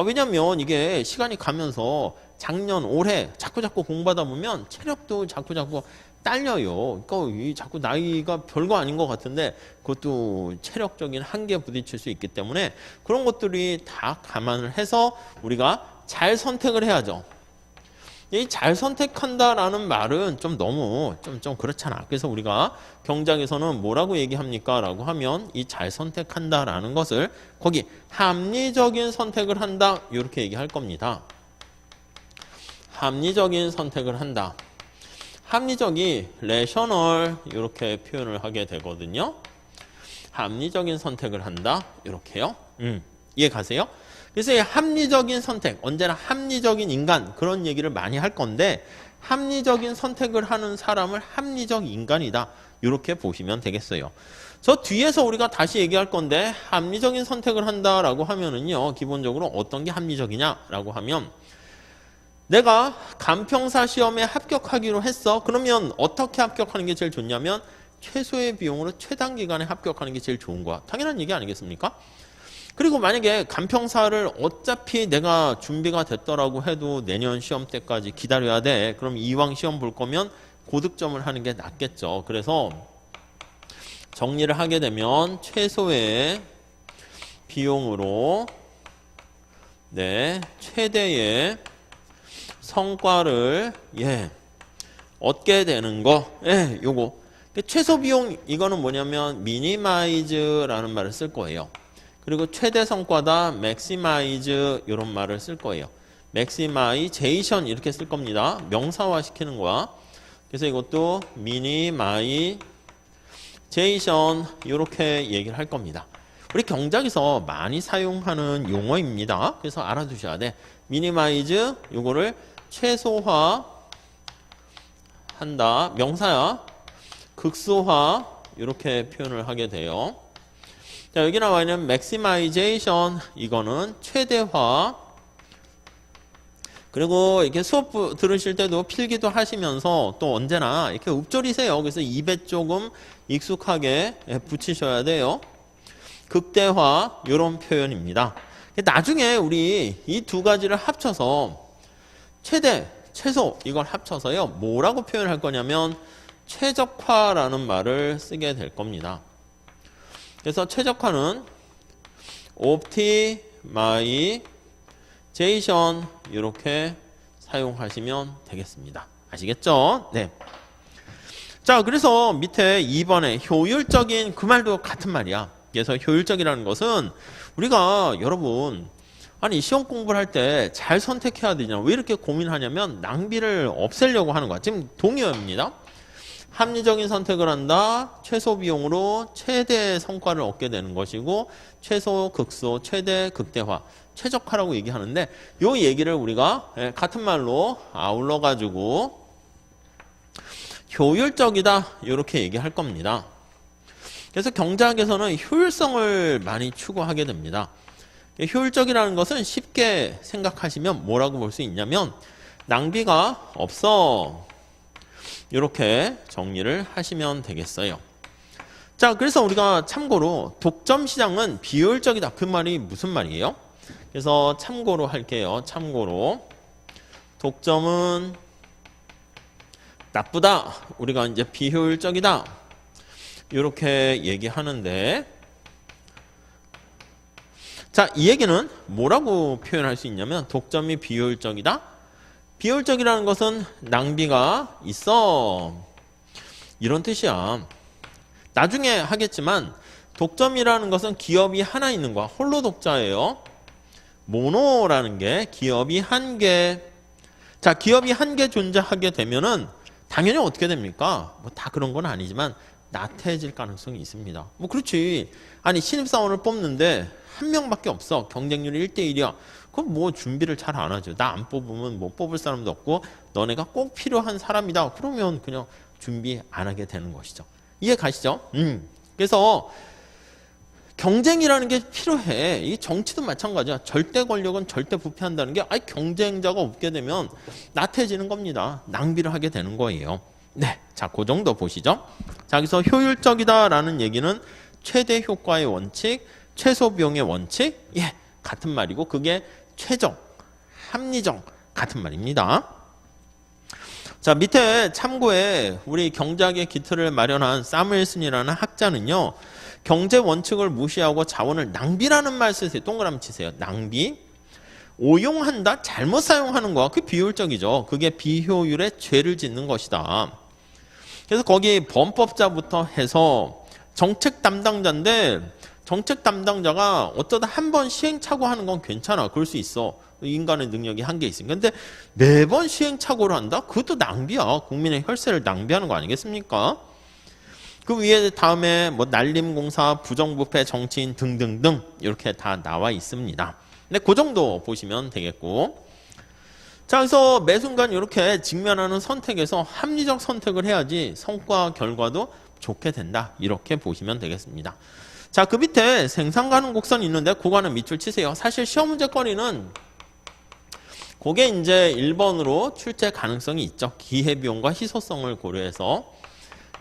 왜냐면 이게 시간이 가면서 작년, 올해 자꾸 공부하다 보면 체력도 자꾸 딸려요. 그러니까 이 자꾸 나이가 별거 아닌 것 같은데 그것도 체력적인 한계에 부딪힐 수 있기 때문에 그런 것들이 다 감안을 해서 우리가 잘 선택을 해야죠. 이 잘 선택한다라는 말은 좀 너무 좀 그렇잖아. 그래서 우리가 경작에서는 뭐라고 얘기합니까? 라고 하면 이 잘 선택한다라는 것을 거기 합리적인 선택을 한다 이렇게 얘기할 겁니다. 합리적인 선택을 한다. 합리적이 레셔널 이렇게 표현을 하게 되거든요. 합리적인 선택을 한다 이렇게요. 이해 가세요? 그래서 이 합리적인 선택, 언제나 합리적인 인간 그런 얘기를 많이 할 건데 합리적인 선택을 하는 사람을 합리적 인간이다 이렇게 보시면 되겠어요. 저 뒤에서 우리가 다시 얘기할 건데 합리적인 선택을 한다라고 하면은요 기본적으로 어떤 게 합리적이냐라고 하면 내가 간평사 시험에 합격하기로 했어. 그러면 어떻게 합격하는 게 제일 좋냐면 최소의 비용으로 최단 기간에 합격하는 게 제일 좋은 거야. 당연한 얘기 아니겠습니까? 그리고 만약에 간평사를 어차피 내가 준비가 됐더라고 해도 내년 시험 때까지 기다려야 돼. 그럼 이왕 시험 볼 거면 고득점을 하는 게 낫겠죠. 그래서 정리를 하게 되면 최소의 비용으로 최대의 성과를 얻게 되는 거, 요거 최소 비용 이거는 뭐냐면 minimize라는 말을 쓸 거예요. 그리고 최대 성과다 maximize 이런 말을 쓸 거예요. maximization 이렇게 쓸 겁니다. 명사화 시키는 거야. 그래서 이것도 minimization 이렇게 얘기를 할 겁니다. 우리 경작에서 많이 사용하는 용어입니다. 그래서 알아두셔야 돼. minimize 이거를 최소화 한다. 명사야. 극소화 이렇게 표현을 하게 돼요. 자, 여기 나와 있는 maximization 이거는 최대화. 그리고 이렇게 수업 들으실 때도 필기도 하시면서 또 언제나 이렇게 읊조리세요. 그래서 입에 조금 익숙하게 붙이셔야 돼요. 극대화 이런 표현입니다. 나중에 우리 이 두 가지를 합쳐서 최대, 최소 이걸 합쳐서요. 뭐라고 표현할 거냐면 최적화라는 말을 쓰게 될 겁니다. 그래서 최적화는 optimization 이렇게 사용하시면 되겠습니다. 아시겠죠? 네. 자, 그래서 밑에 2번에 효율적인 그 말도 같은 말이야. 그래서 효율적이라는 것은 우리가 여러분 아니 시험 공부를 할 때 잘 선택해야 되냐 왜 이렇게 고민하냐면 낭비를 없애려고 하는 거야. 지금 동의어입니다. 합리적인 선택을 한다. 최소 비용으로 최대 성과를 얻게 되는 것이고 최소, 극소, 최대, 극대화, 최적화라고 얘기하는데 이 얘기를 우리가 같은 말로 아울러 가지고 효율적이다 이렇게 얘기할 겁니다. 그래서 경제학에서는 효율성을 많이 추구하게 됩니다. 효율적이라는 것은 쉽게 생각하시면 뭐라고 볼 수 있냐면 낭비가 없어. 이렇게 정리를 하시면 되겠어요. 자, 그래서 우리가 참고로 독점 시장은 비효율적이다. 그 말이 무슨 말이에요? 그래서 참고로 할게요. 참고로 독점은 나쁘다. 우리가 이제 비효율적이다. 이렇게 얘기하는데 자, 이 얘기는 뭐라고 표현할 수 있냐면 독점이 비효율적이다. 비효율적이라는 것은 낭비가 있어. 이런 뜻이야. 나중에 하겠지만 독점이라는 것은 기업이 하나 있는 거야. 홀로 독자예요. 모노라는 게 기업이 한 개. 자, 기업이 한 개 존재하게 되면은 당연히 어떻게 됩니까? 뭐 다 그런 건 아니지만 나태해질 가능성이 있습니다. 뭐 그렇지. 아니 신입사원을 뽑는데 한 명밖에 없어. 경쟁률이 1대1이야. 그럼 뭐 준비를 잘 안 하죠. 나 안 뽑으면 뭐 뽑을 사람도 없고 너네가 꼭 필요한 사람이다. 그러면 그냥 준비 안 하게 되는 것이죠. 이해 가시죠? 그래서 경쟁이라는 게 필요해. 이 정치도 마찬가지야. 절대 권력은 절대 부패한다는 게 경쟁자가 없게 되면 나태해지는 겁니다. 낭비를 하게 되는 거예요. 네, 자, 그 정도 보시죠. 자, 여기서 효율적이다라는 얘기는 최대 효과의 원칙, 최소 비용의 원칙, 예, 같은 말이고 그게 최적, 합리적 같은 말입니다. 자, 밑에 참고에 우리 경제학의 기틀을 마련한 사무엘슨이라는 학자는요. 경제 원칙을 무시하고 자원을 낭비라는 말 쓰세요. 동그라미 치세요. 낭비. 오용한다, 잘못 사용하는 거, 그게 비효율적이죠. 그게 비효율의 죄를 짓는 것이다. 그래서 거기 범법자부터 해서 정책 담당자인데 정책 담당자가 어쩌다 한 번 시행착오 하는 건 괜찮아. 그럴 수 있어. 인간의 능력이 한계 있으니까. 근데 매번 시행착오를 한다? 그것도 낭비야. 국민의 혈세를 낭비하는 거 아니겠습니까? 그 위에 다음에 뭐 난림공사, 부정부패, 정치인 등등등 이렇게 다 나와 있습니다. 네, 그 정도 보시면 되겠고. 자, 그래서 매 순간 이렇게 직면하는 선택에서 합리적 선택을 해야지 성과 결과도 좋게 된다. 이렇게 보시면 되겠습니다. 자, 그 밑에 생산 가능 곡선이 있는데 그거는 밑줄 치세요. 사실 시험 문제 거리는 그게 이제 1번으로 출제 가능성이 있죠. 기회비용과 희소성을 고려해서.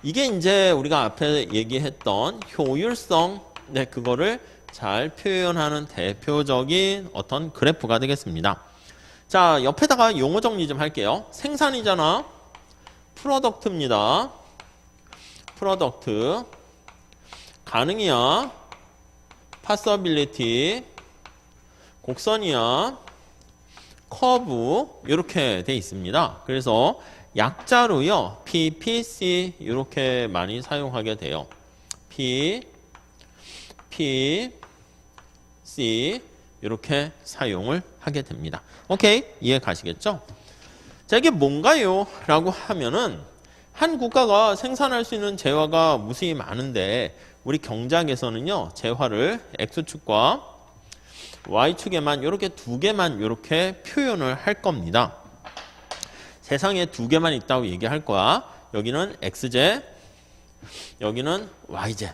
이게 이제 우리가 앞에 얘기했던 효율성, 네, 그거를 잘 표현하는 대표적인 어떤 그래프가 되겠습니다. 자, 옆에다가 용어 정리 좀 할게요. 생산이잖아. 프로덕트입니다. 프로덕트. 가능이야. 파서빌리티. 곡선이야. 커브 이렇게 돼 있습니다. 그래서 약자로요. PPC 이렇게 많이 사용하게 돼요. PPC 이렇게 사용을 하게 됩니다. 오케이? 이해 가시겠죠? 자, 이게 뭔가요? 라고 하면은 한 국가가 생산할 수 있는 재화가 무수히 많은데 우리 경제학에서는요. 재화를 X축과 Y축에만 이렇게 두 개만 이렇게 표현을 할 겁니다. 세상에 두 개만 있다고 얘기할 거야. 여기는 X제, 여기는 Y제.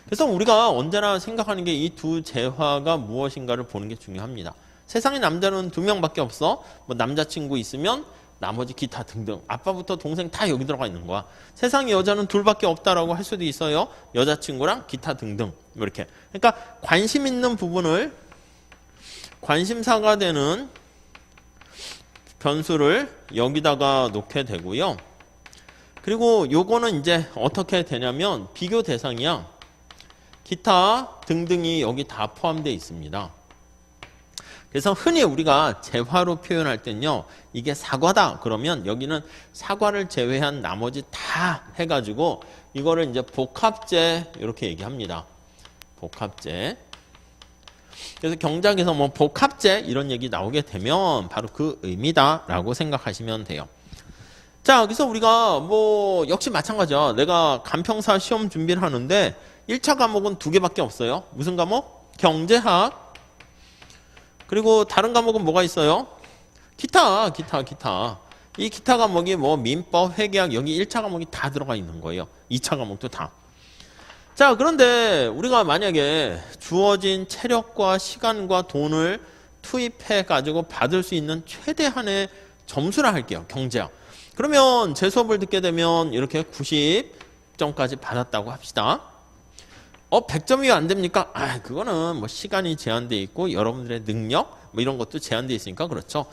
그래서 우리가 언제나 생각하는 게 이 두 재화가 무엇인가를 보는 게 중요합니다. 세상에 남자는 2명밖에 없어. 뭐 남자친구 있으면 나머지 기타 등등. 아빠부터 동생 다 여기 들어가 있는 거야. 세상에 여자는 2밖에 없다라고 할 수도 있어요. 여자친구랑 기타 등등. 이렇게. 그러니까 관심 있는 부분을 관심사가 되는 변수를 여기다가 놓게 되고요. 그리고 요거는 이제 어떻게 되냐면 비교 대상이야. 기타 등등이 여기 다 포함되어 있습니다. 그래서 흔히 우리가 재화로 표현할 땐요. 이게 사과다 그러면 여기는 사과를 제외한 나머지 다 해가지고 이거를 이제 복합제 이렇게 얘기합니다. 복합제. 그래서 경작에서 뭐 복합제 이런 얘기 나오게 되면 바로 그 의미다라고 생각하시면 돼요. 자, 그래서 우리가 뭐 역시 마찬가지야. 내가 간평사 시험 준비를 하는데 1차 과목은 2개밖에 없어요. 무슨 과목? 경제학. 그리고 다른 과목은 뭐가 있어요? 기타. 이 기타 과목이 뭐 민법, 회계학 여기 1차 과목이 다 들어가 있는 거예요. 2차 과목도 다. 자, 그런데 우리가 만약에 주어진 체력과 시간과 돈을 투입해 가지고 받을 수 있는 최대한의 점수를 할게요. 경제학. 그러면 제 수업을 듣게 되면 이렇게 90점까지 받았다고 합시다. 100점이 안 됩니까? 그거는 뭐 시간이 제한되어 있고 여러분들의 능력 뭐 이런 것도 제한되어 있으니까 그렇죠.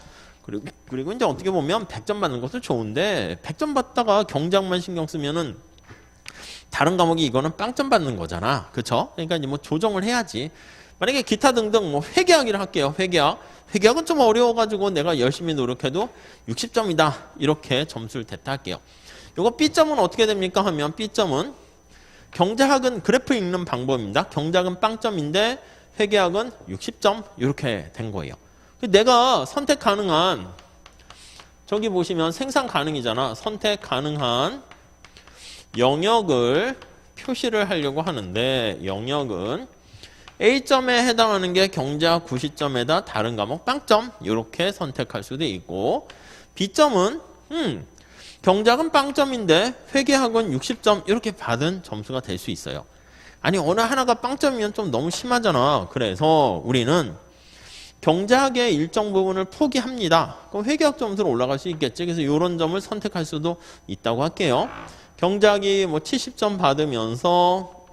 그리고 이제 어떻게 보면 100점 받는 것도 좋은데 100점 받다가 경제학만 신경 쓰면은 다른 과목이 이거는 빵점 받는 거잖아. 그렇죠? 그러니까 이제 뭐 조정을 해야지. 만약에 기타 등등 뭐 회계학이라 할게요. 회계학은 좀 어려워가지고 내가 열심히 노력해도 60점이다. 이렇게 점수를 댔다 할게요. 요거 B점은 어떻게 됩니까? 하면 B점은 경제학은 그래프 읽는 방법입니다. 경제학은 빵점인데 회계학은 60점 이렇게 된 거예요. 내가 선택 가능한 저기 보시면 생산 가능이잖아. 선택 가능한 영역을 표시를 하려고 하는데 영역은 A점에 해당하는 게 경제학 90점에다 다른 과목 빵점 이렇게 선택할 수도 있고 B점은 경제학은 빵점인데 회계학은 60점 이렇게 받은 점수가 될 수 있어요. 아니 어느 하나가 빵점이면 좀 너무 심하잖아. 그래서 우리는 경제학의 일정 부분을 포기합니다. 그럼 회계학 점수로 올라갈 수 있겠지. 그래서 이런 점을 선택할 수도 있다고 할게요. 경제학이 뭐 70점 받으면서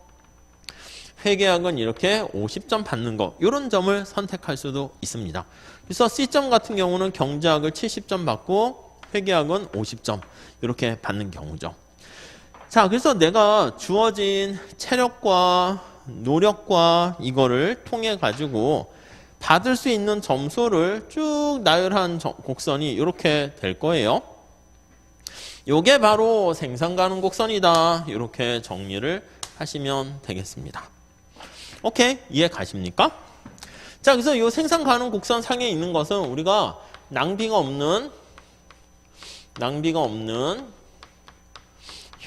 회계학은 이렇게 50점 받는 거 이런 점을 선택할 수도 있습니다. 그래서 C점 같은 경우는 경제학을 70점 받고 회계학은 50점 이렇게 받는 경우죠. 자, 그래서 내가 주어진 체력과 노력과 이거를 통해 가지고 받을 수 있는 점수를 쭉 나열한 곡선이 이렇게 될 거예요. 요게 바로 생산 가능 곡선이다. 이렇게 정리를 하시면 되겠습니다. 오케이? 이해 가십니까? 자, 그래서 이 생산 가능 곡선 상에 있는 것은 우리가 낭비가 없는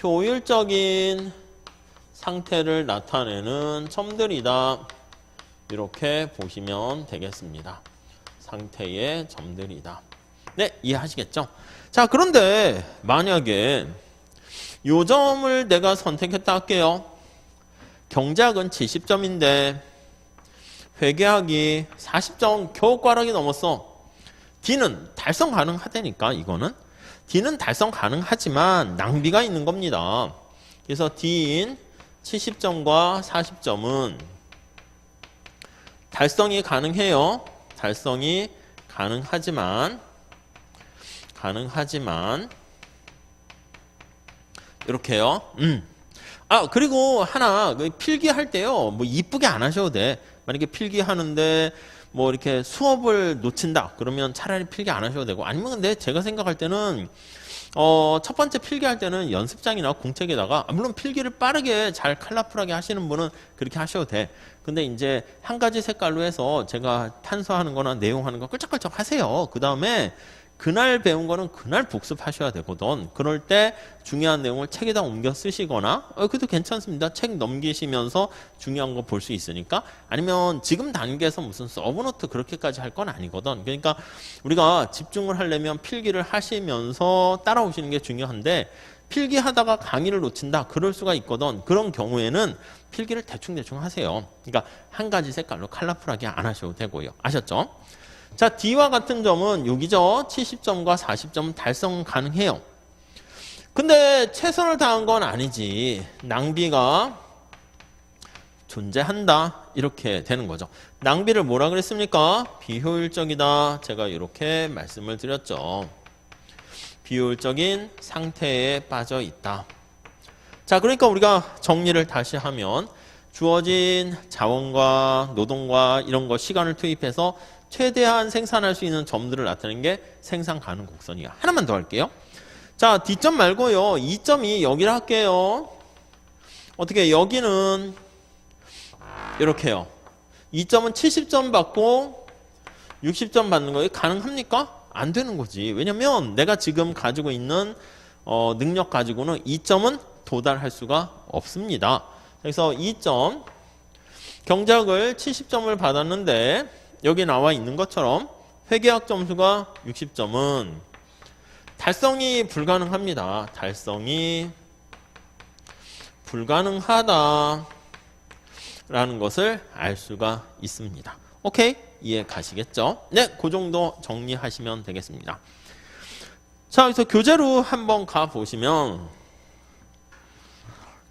효율적인 상태를 나타내는 점들이다. 이렇게 보시면 되겠습니다. 상태의 점들이다. 네, 이해하시겠죠? 자, 그런데 만약에 요 점을 내가 선택했다 할게요. 경제학은 70점인데 회계학이 40점 겨우 꽈락이 넘었어. D는 달성 가능하다니까 이거는. D는 달성 가능하지만 낭비가 있는 겁니다. 그래서 D인 70점과 40점은 달성이 가능해요. 달성이 가능하지만 이렇게요. 그리고 하나 필기할 때요. 뭐 이쁘게 안 하셔도 돼. 만약에 필기하는데 뭐 이렇게 수업을 놓친다 그러면 차라리 필기 안 하셔도 되고, 아니면 근데 제가 생각할 때는 첫 번째 필기할 때는 연습장이나 공책에다가, 물론 필기를 빠르게 잘 컬러풀하게 하시는 분은 그렇게 하셔도 돼. 근데 이제 한 가지 색깔로 해서 제가 탄서하는 거나 내용하는 거 끌적끌적 하세요. 그 다음에 그날 배운 거는 그날 복습하셔야 되거든. 그럴 때 중요한 내용을 책에다 옮겨 쓰시거나, 그것도 괜찮습니다. 책 넘기시면서 중요한 거 볼 수 있으니까. 아니면 지금 단계에서 무슨 서브노트 그렇게까지 할 건 아니거든. 그러니까 우리가 집중을 하려면 필기를 하시면서 따라오시는 게 중요한데, 필기하다가 강의를 놓친다 그럴 수가 있거든. 그런 경우에는 필기를 대충대충 하세요. 그러니까 한 가지 색깔로 컬러풀하게 안 하셔도 되고요. 아셨죠? 자, D와 같은 점은 여기죠. 70점과 40점 달성 가능해요. 근데 최선을 다한 건 아니지. 낭비가 존재한다. 이렇게 되는 거죠. 낭비를 뭐라 그랬습니까? 비효율적이다. 제가 이렇게 말씀을 드렸죠. 비효율적인 상태에 빠져 있다. 자, 그러니까 우리가 정리를 다시 하면 주어진 자원과 노동과 이런 거 시간을 투입해서 최대한 생산할 수 있는 점들을 나타내는 게 생산 가능 곡선이야. 하나만 더 할게요. 자, D점 말고요. 2점이 여기를 할게요. 어떻게 여기는 이렇게요. 2점은 70점 받고 60점 받는 거 가능합니까? 안 되는 거지. 왜냐면 내가 지금 가지고 있는 능력 가지고는 2점은 도달할 수가 없습니다. 그래서 2점 경작을 70점을 받았는데 여기 나와 있는 것처럼 회계학 점수가 60점은 달성이 불가능합니다. 달성이 불가능하다라는 것을 알 수가 있습니다. 오케이? 이해 가시겠죠? 네, 그 정도 정리하시면 되겠습니다. 자, 그래서 교재로 한번 가보시면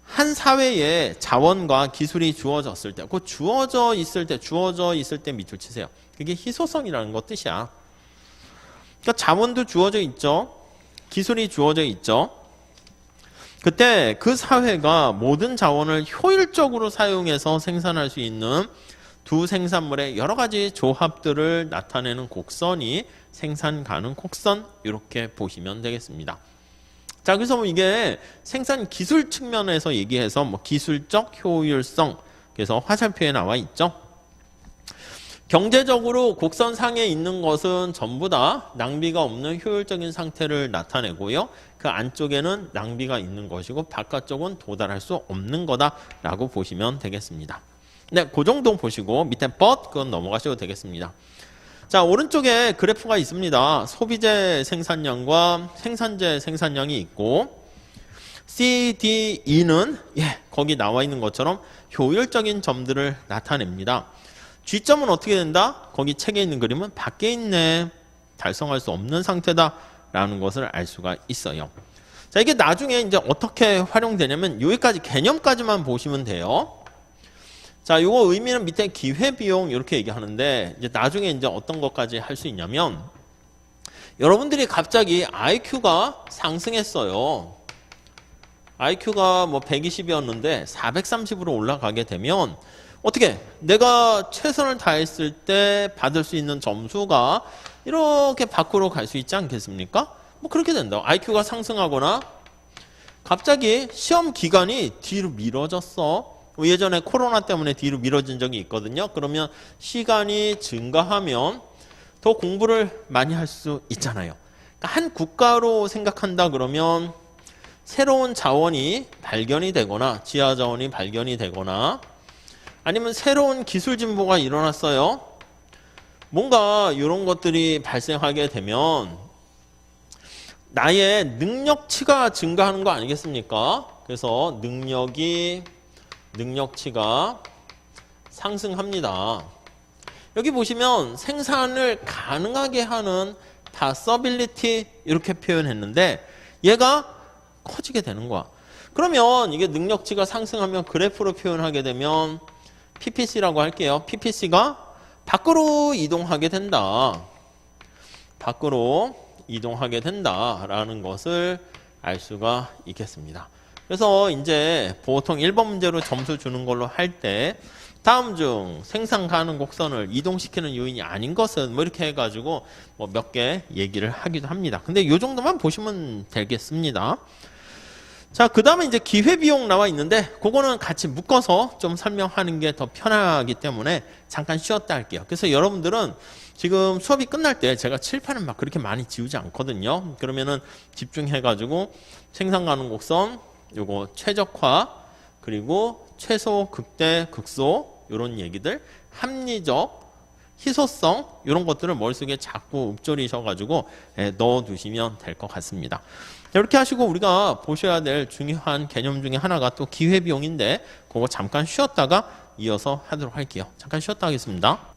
한 사회에 자원과 기술이 주어졌을 때, 그 주어져 있을 때 밑줄 치세요. 그게 희소성이라는 거 뜻이야. 그러니까 자원도 주어져 있죠. 기술이 주어져 있죠. 그때 그 사회가 모든 자원을 효율적으로 사용해서 생산할 수 있는 두 생산물의 여러 가지 조합들을 나타내는 곡선이 생산 가능 곡선, 이렇게 보시면 되겠습니다. 자, 그래서 뭐 이게 생산 기술 측면에서 얘기해서 뭐 기술적 효율성, 그래서 화살표에 나와 있죠. 경제적으로 곡선상에 있는 것은 전부 다 낭비가 없는 효율적인 상태를 나타내고요. 그 안쪽에는 낭비가 있는 것이고 바깥쪽은 도달할 수 없는 거다라고 보시면 되겠습니다. 네, 그 정도 보시고 밑에 but 그건 넘어가셔도 되겠습니다. 자, 오른쪽에 그래프가 있습니다. 소비재 생산량과 생산재 생산량이 있고 C, D, E는 거기 나와 있는 것처럼 효율적인 점들을 나타냅니다. G점은 어떻게 된다? 거기 책에 있는 그림은 밖에 있네. 달성할 수 없는 상태다라는 것을 알 수가 있어요. 자, 이게 나중에 이제 어떻게 활용되냐면 여기까지 개념까지만 보시면 돼요. 자, 요거 의미는 밑에 기회비용 이렇게 얘기하는데 이제 나중에 이제 어떤 것까지 할 수 있냐면 여러분들이 갑자기 IQ가 상승했어요. IQ가 뭐 120이었는데 430으로 올라가게 되면 어떻게 내가 최선을 다했을 때 받을 수 있는 점수가 이렇게 밖으로 갈 수 있지 않겠습니까? 뭐 그렇게 된다. IQ가 상승하거나 갑자기 시험 기간이 뒤로 미뤄졌어. 예전에 코로나 때문에 뒤로 미뤄진 적이 있거든요. 그러면 시간이 증가하면 더 공부를 많이 할 수 있잖아요. 그러니까 한 국가로 생각한다 그러면 새로운 자원이 발견이 되거나 지하 자원이 발견이 되거나 아니면 새로운 기술 진보가 일어났어요. 뭔가 이런 것들이 발생하게 되면 나의 능력치가 증가하는 거 아니겠습니까? 그래서 능력치가 상승합니다. 여기 보시면 생산을 가능하게 하는 possibility 이렇게 표현했는데 얘가 커지게 되는 거야. 그러면 이게 능력치가 상승하면 그래프로 표현하게 되면 PPC라고 할게요. PPC가 밖으로 이동하게 된다. 밖으로 이동하게 된다라는 것을 알 수가 있겠습니다. 그래서 이제 보통 1번 문제로 점수 주는 걸로 할 때 다음 중 생산 가능 곡선을 이동시키는 요인이 아닌 것은 뭐 이렇게 해가지고 뭐 몇 개 얘기를 하기도 합니다. 근데 요 정도만 보시면 되겠습니다. 자, 그 다음에 이제 기회비용 나와 있는데 그거는 같이 묶어서 좀 설명하는 게 더 편하기 때문에 잠깐 쉬었다 할게요. 그래서 여러분들은 지금 수업이 끝날 때 제가 칠판을 막 그렇게 많이 지우지 않거든요. 그러면은 집중해가지고 생산 가능 곡선, 요거 최적화, 그리고 최소, 극대, 극소 이런 얘기들, 합리적, 희소성 이런 것들을 머릿속에 자꾸 읊조리셔가지고 넣어두시면 될 것 같습니다. 이렇게 하시고 우리가 보셔야 될 중요한 개념 중에 하나가 또 기회비용인데 그거 잠깐 쉬었다가 이어서 하도록 할게요. 잠깐 쉬었다 하겠습니다.